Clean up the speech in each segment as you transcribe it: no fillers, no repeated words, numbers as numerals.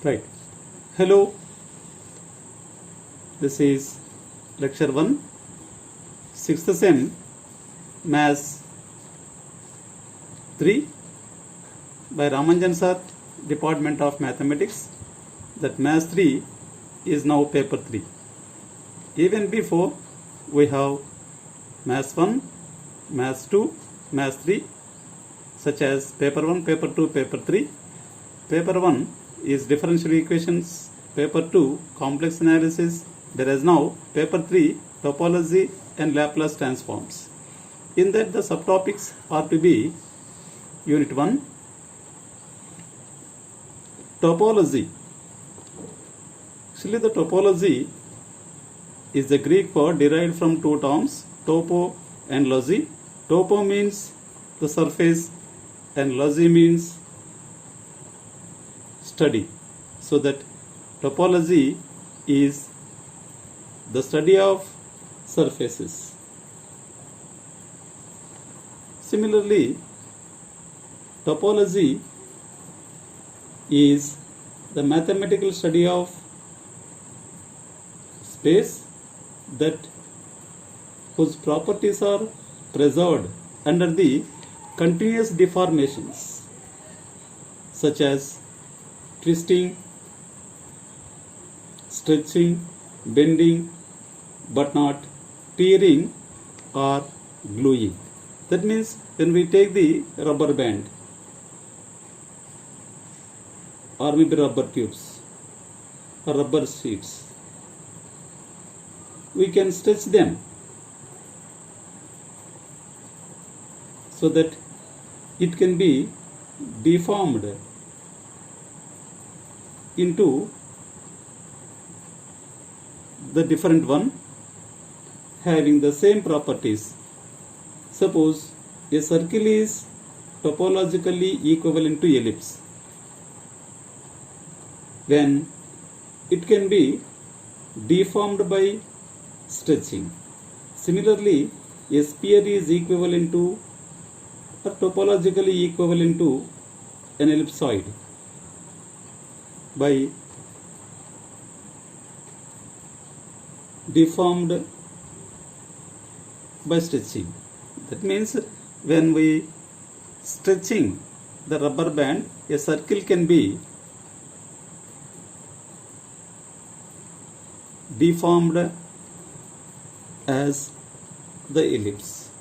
Right. Hello. This is lecture 1, 6th sem, Maths 3 by Ramanjan sir, Department of Mathematics. That Maths 3 is now paper 3. Even before we have Maths 1, Maths 2, Maths 3, such as paper 1, paper 2, paper 3. Paper 1 is differential equations, paper 2 complex analysis, there is now paper 3 topology and Laplace transforms. In that the subtopics are to be unit 1 topology. Actually the topology is the Greek word derived from two terms, topo and logy. Topo means the surface and logy means study. So that topology is the study of surfaces. Similarly, topology is the mathematical study of space that whose properties are preserved under the continuous deformations such as twisting, stretching, bending, but not tearing or gluing. That means when we take the rubber band or maybe rubber tubes or rubber sheets, we can stretch them so that it can be deformed into the different one having the same properties. Suppose a circle is topologically equivalent to ellipse, when it can be deformed by stretching. Similarly, a sphere is equivalent to or topologically equivalent to an ellipsoid by deformed by stretching. That means when we stretching the rubber band, a circle can be deformed as the ellipse.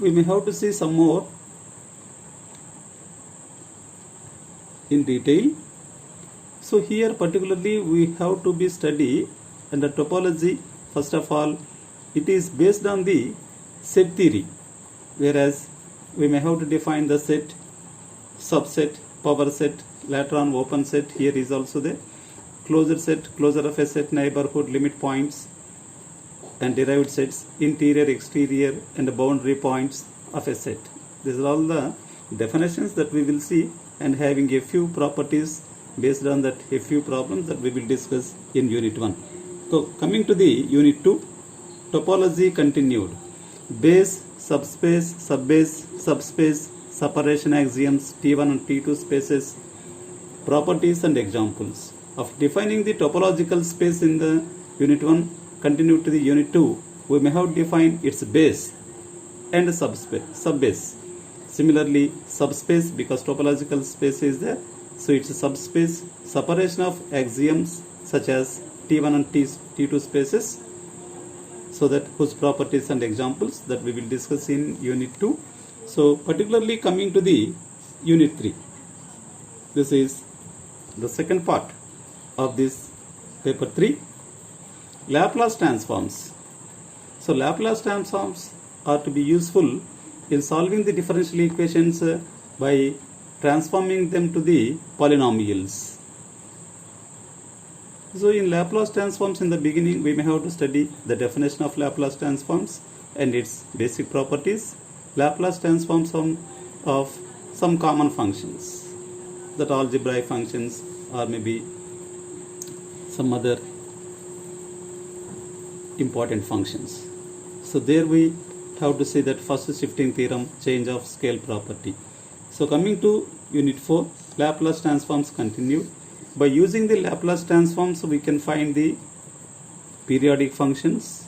We may have to see some more in detail. So here particularly we have to be study under topology. First of all, it is based on the set theory, whereas we may have to define the set, subset, power set, later on open set. Here is also the closure set, closure of a set, neighborhood, limit points and derived sets, interior, exterior and boundary points of a set. These are all the definitions that we will see, and having a few properties based on that, a few problems that we will discuss in unit 1. So coming to the unit 2, topology continued. Base, subspace, subbase, subspace, separation axioms, T1 and T2 spaces, properties and examples. Of defining the topological space in the unit 1, continue to the unit 2, we may have defined its base and subbase. Similarly, subspace, because topological space is there, so it's a subspace. Separation of axioms such as T1 and T2 spaces, so that whose properties and examples that we will discuss in unit 2. So particularly coming to the unit 3, this is the second part of this paper 3, Laplace transforms. So Laplace transforms are to be useful in solving the differential equations by transforming them to the polynomials. So in Laplace transforms, in the beginning we may have to study the definition of Laplace transforms and its basic properties. Laplace transforms of some common functions, that algebraic functions or maybe some other important functions. So there we have to say that first shifting theorem, change of scale property. So coming to unit 4, Laplace transforms continued. By using the Laplace transforms, we can find the periodic functions.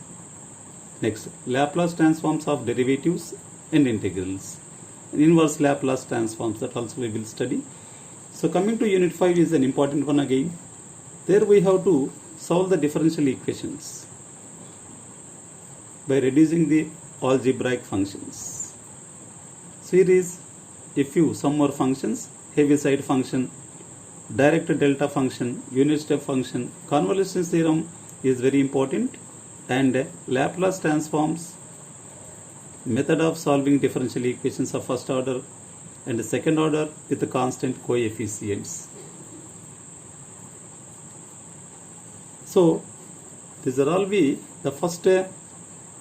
Next, Laplace transforms of derivatives and integrals. Inverse Laplace transforms, that also we will study. So coming to unit 5 is an important one again. There we have to solve the differential equations by reducing the algebraic functions. So here is a few some more functions: Heaviside function, direct delta function, unit step function. Convolution theorem is very important, and Laplace transforms, method of solving differential equations of first order and second order with the constant coefficients. So these are all the first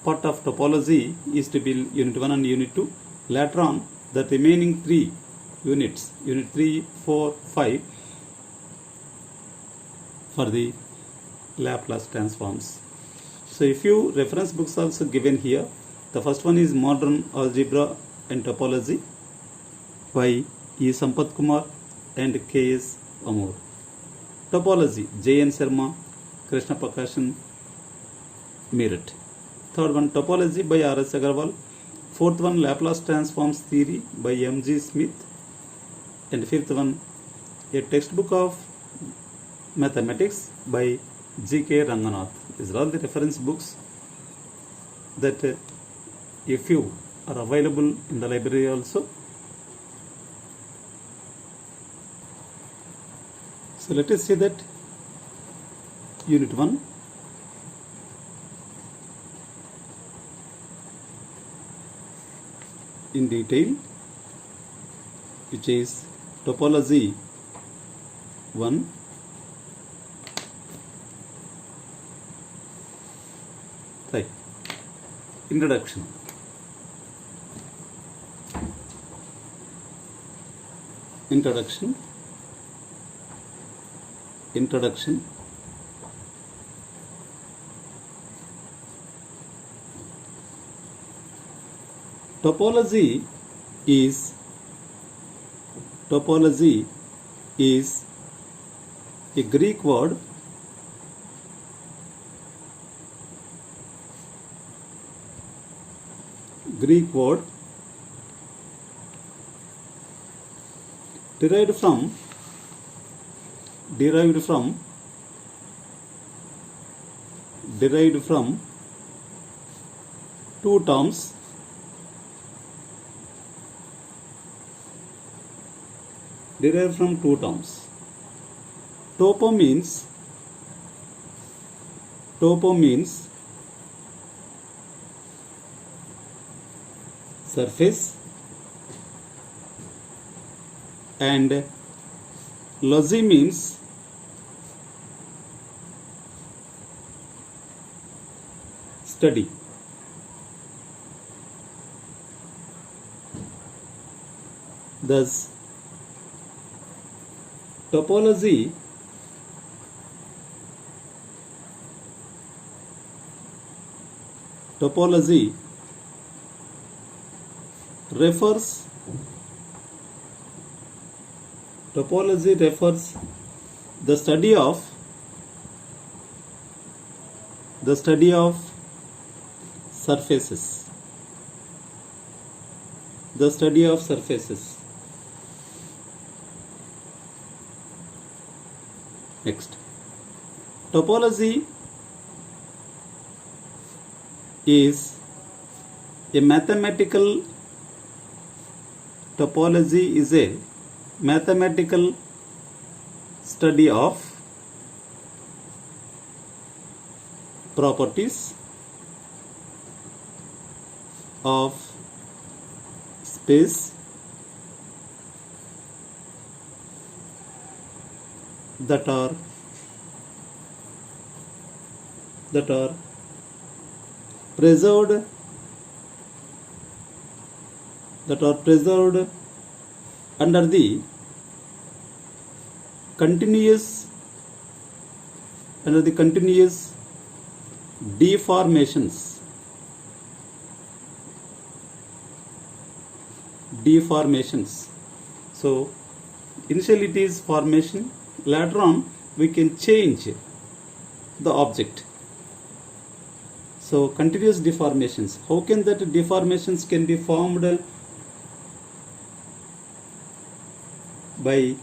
part of topology is to be unit 1 and unit 2. Later on, the remaining 3 units, unit 3, 4, 5, for the Laplace transforms. So a few reference books also given here. The first one is Modern Algebra and Topology by E. Sampath Kumar and K. S. Amur. Topology, J. N. Sharma, Krishna Prakashan, Meerut. Third one, Topology by R. S. Agarwal. Fourth one, Laplace Transforms Theory by M. G. Smith. And fifth one, a textbook of mathematics by G. K. Ranganath. These are all the reference books that a few are available in the library also. So let us see that unit 1. In detail, which is topology 1. Right. Introduction. Introduction. Topology is a Greek word derived from two terms. Topo means surface, and logy means study. Thus, topology refers the study of surfaces. Next, topology is a mathematical study of properties of space that are preserved under the continuous deformations So initially it is formation, later on we can change the object. So continuous deformations, how can that deformations can be formed? By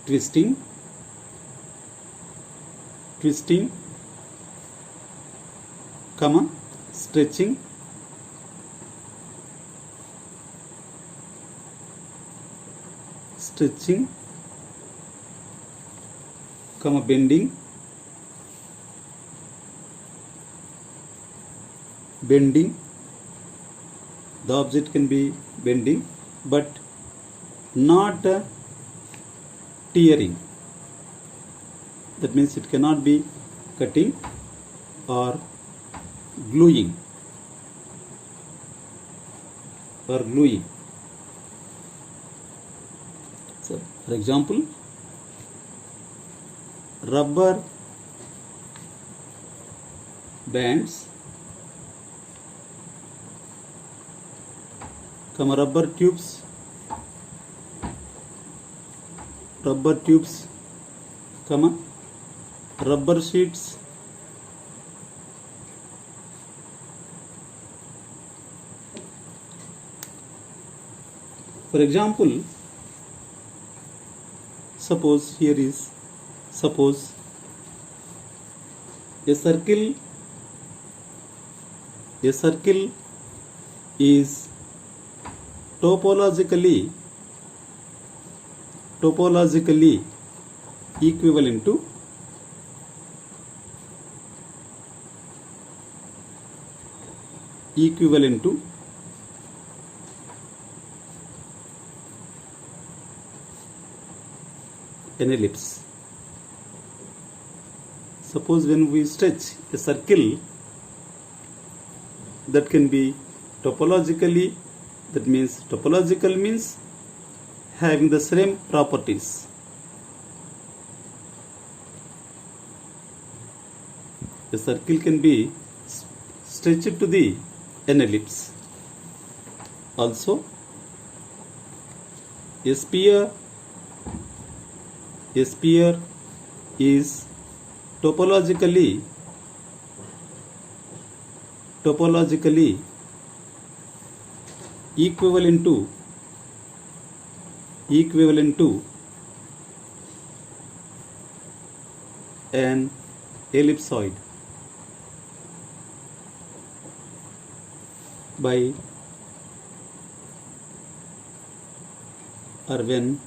twisting, comma, stretching, comma, bending, the object can be bending but not tearing. That means it cannot be cutting or gluing. So for example, rubber bands, comma, rubber tubes, comma, rubber sheets, for example, suppose a circle is topologically equivalent to an ellipse. Suppose when we stretch a circle, that can be topologically, that means topological means having the same properties. A circle can be stretched to an ellipse. Also, a sphere is topologically equivalent to an ellipsoid by or when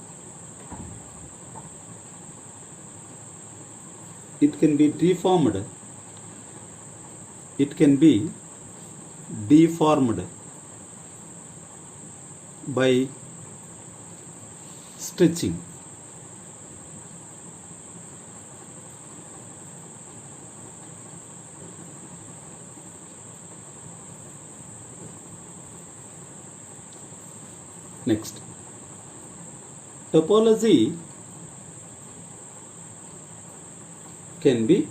it can be deformed by stretching. Next, topology can be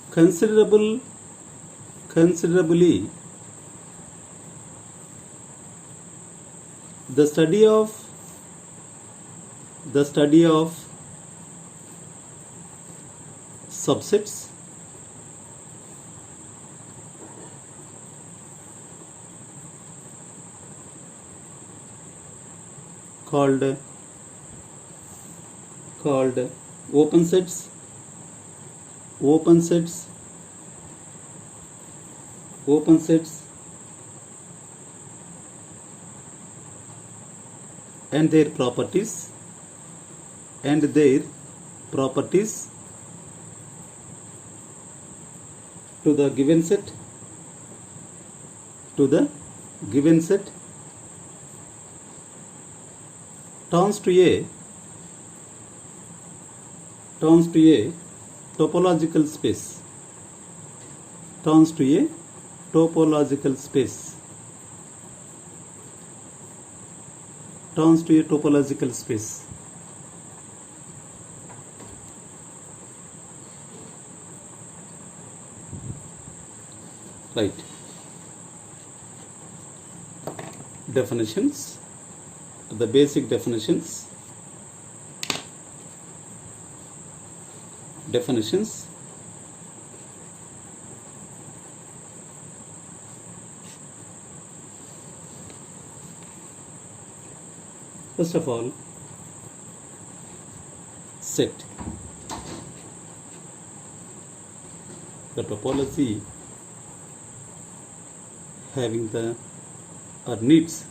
considerably the study of subsets called open sets, and their properties to the given set turns to a topological space. Right. Definitions, the basic definitions. First of all, set. The topology having the or needs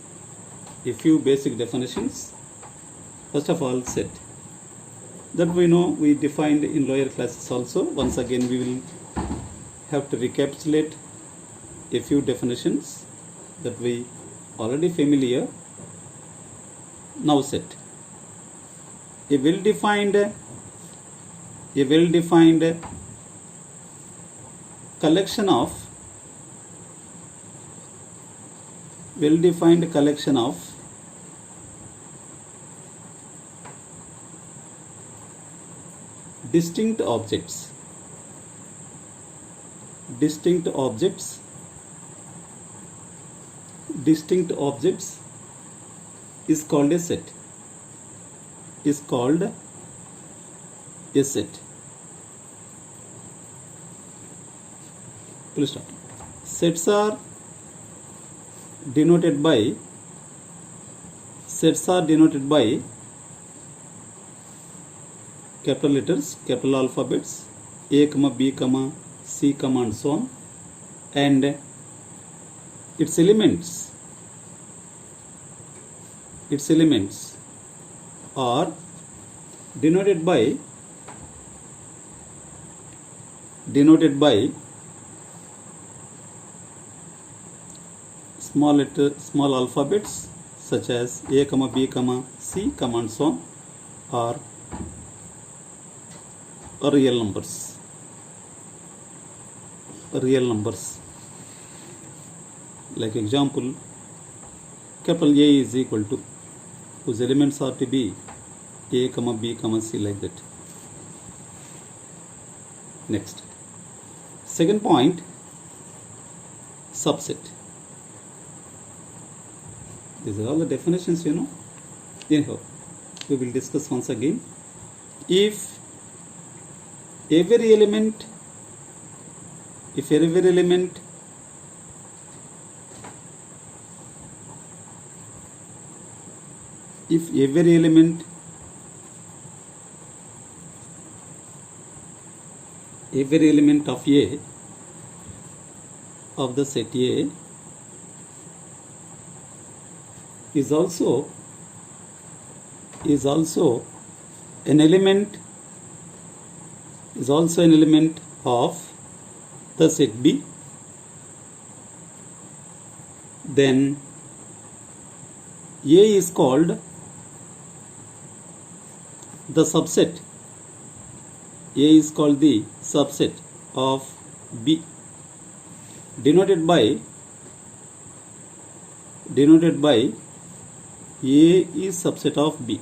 a few basic definitions. First of all, set. That we know, we defined in lower classes also. Once again, we will have to recapitulate a few definitions that we already familiar. Now set. A well-defined collection of distinct objects is called a set. Full stop. Sets are denoted by capital letters, capital alphabets, A, B, C, and so on, and its elements are denoted by small alphabets such as A, B, C, and so on, or real numbers. Like example, capital A is equal to, whose elements are to be A, B, C, like that. Next. Second point, subset. These are all the definitions, you know. Anyhow, we will discuss once again. If every element of A, of the set A, is also an element of the set B, then A is called the subset. A is called the subset of B, denoted by A is subset of B.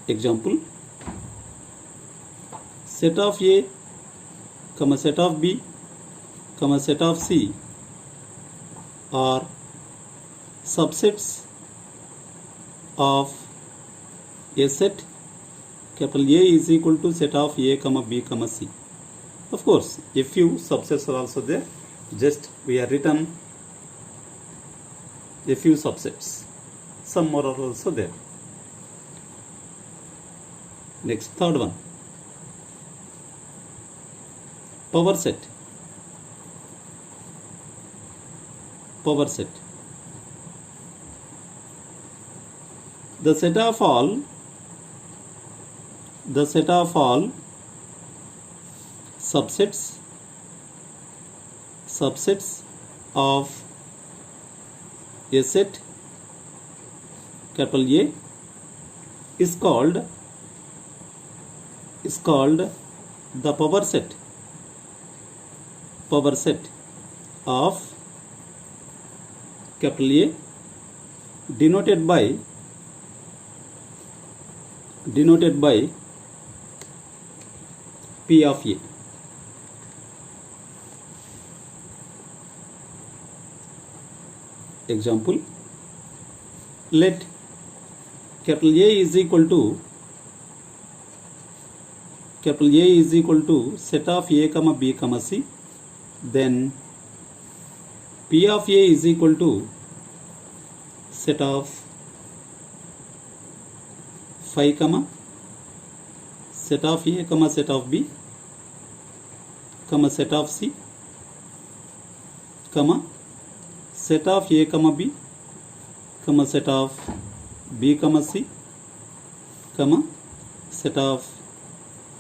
Example, set of A, set of B, set of C are subsets of a set. Capital A is equal to set of A, B, C. Of course, a few subsets are also there. Just we have written a few subsets. Some more are also there. Next, third one, power set. The set of all subsets of a set, capital A, is called the power set of capital A, denoted by P of A. example, let capital A is equal to set of A comma B comma C, then P of A is equal to set of phi comma set of A comma set of B comma set of C comma set of A comma B comma set of B comma C comma set of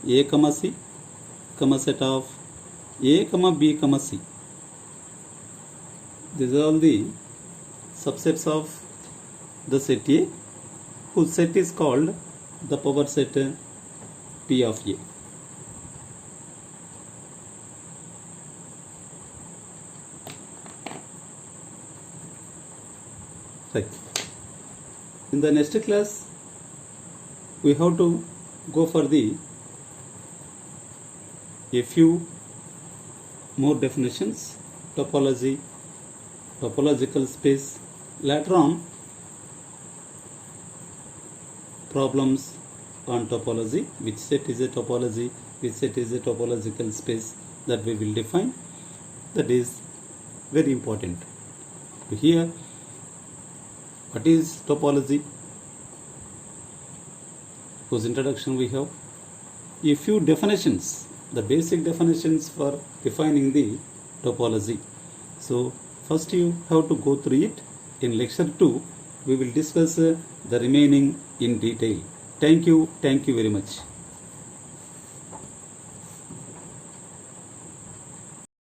A comma C comma set of A comma B comma C. These are all the subsets of the set A, whose set is called the power set P of A. Right. In the next class, we have to go for a few more definitions, topology, topological space. Later on, problems on topology, which set is a topology, which set is a topological space, that we will define. That is very important. Here, what is topology? Whose introduction we have? A few definitions, the basic definitions for defining the topology. So first you have to go through it. In lecture 2, we will discuss the remaining in detail. Thank you very much.